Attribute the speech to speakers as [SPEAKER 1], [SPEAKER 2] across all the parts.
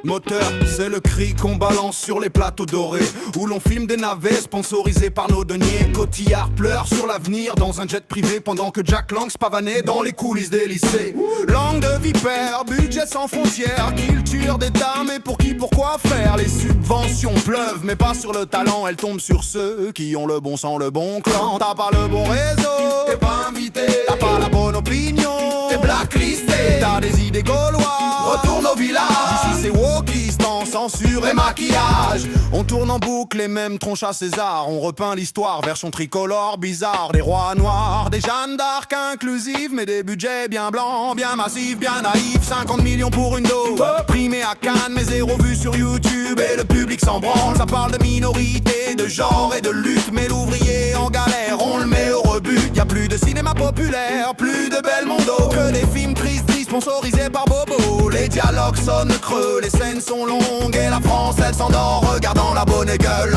[SPEAKER 1] Moteur, c'est le cri qu'on balance sur les plateaux dorés, où l'on filme des navets sponsorisés par nos deniers. Cotillard pleure sur l'avenir dans un jet privé, pendant que Jack Lang spavanait dans les coulisses des lycées. Langue de vipère, budget sans frontières, culture d'État, mais pour qui, pourquoi faire? Les subventions pleuvent, mais pas sur le talent, elles tombent sur ceux qui ont le bon sang, le bon clan. T'as pas le bon réseau, t'es pas invité, t'as pas la bonne opinion, t'es blacklisté, t'as des idées gaulois, retourne au village. Ici c'est wokistan, censure et maquillage. On tourne en boucle les mêmes tronches à César. On repeint l'histoire, version tricolore bizarre. Des rois noirs, des Jeanne d'Arc inclusives, mais des budgets bien blancs, bien massifs, bien naïfs. 50 millions pour une dose, primé à Cannes, mais zéro vue sur YouTube. Et le public s'en branle, ça parle de minorité, de genre et de lutte. Mais l'ouvrier en galère, on le met au rebut. Y'a plus de cinéma populaire, plus de Belmondo, que des films tristes sponsorisés par Bobo. Les dialogues sonnent creux, les scènes sont longues, et la France elle s'endort regardant la bonne gueule.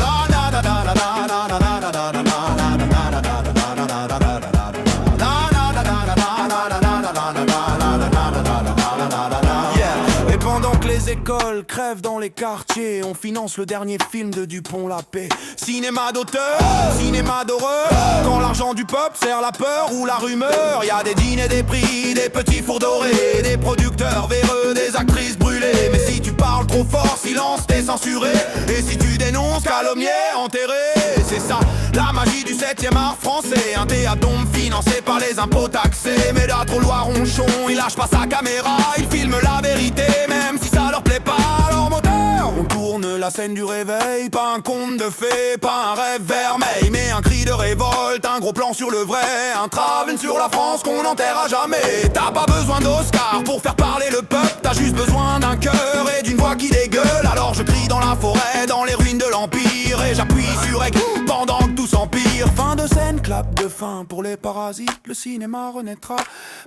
[SPEAKER 1] Et pendant que les écoles crèvent dans les quartiers, on finance le dernier film de Dupont-la-Paix. Cinéma d'auteur, cinéma d'horreur, quand l'argent du peuple sert la peur ou la rumeur. Y a des dîners, des prix, des petits fours dorés, des producteurs véreux, des actrices brûlées. Mais si tu parles trop fort, silence, t'es censuré. Et si tu dénonces, calomnié, enterré. C'est ça, la magie du 7e art français. Un théâtre financé par les impôts taxés. Mais là, trop loin ronchon, il lâche pas sa caméra. Il filme la vérité, même si ça leur plaît pas. Alors moteur, on tourne la scène du réveil. Pas un conte de fées, pas un rêve vermeil, mais un cri de révolte, un gros plan sur le vrai. Un travelling sur la France qu'on n'enterre à jamais. T'as pas besoin d'Oscar pour faire parler le peuple. T'as juste besoin d'un cœur et d'une voix qui dégueule. Alors je crie dans la forêt, dans les ruines de l'Empire, et j'appuie sur REC pendant que tout s'empire. Fin de scène, clap de fin pour les parasites. Le cinéma renaîtra,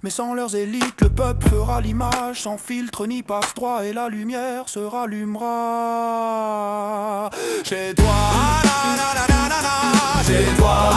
[SPEAKER 1] mais sans leurs élites. Le peuple fera l'image, sans filtre ni passe-droit, et la lumière se rallumera. Chez toi, chez toi,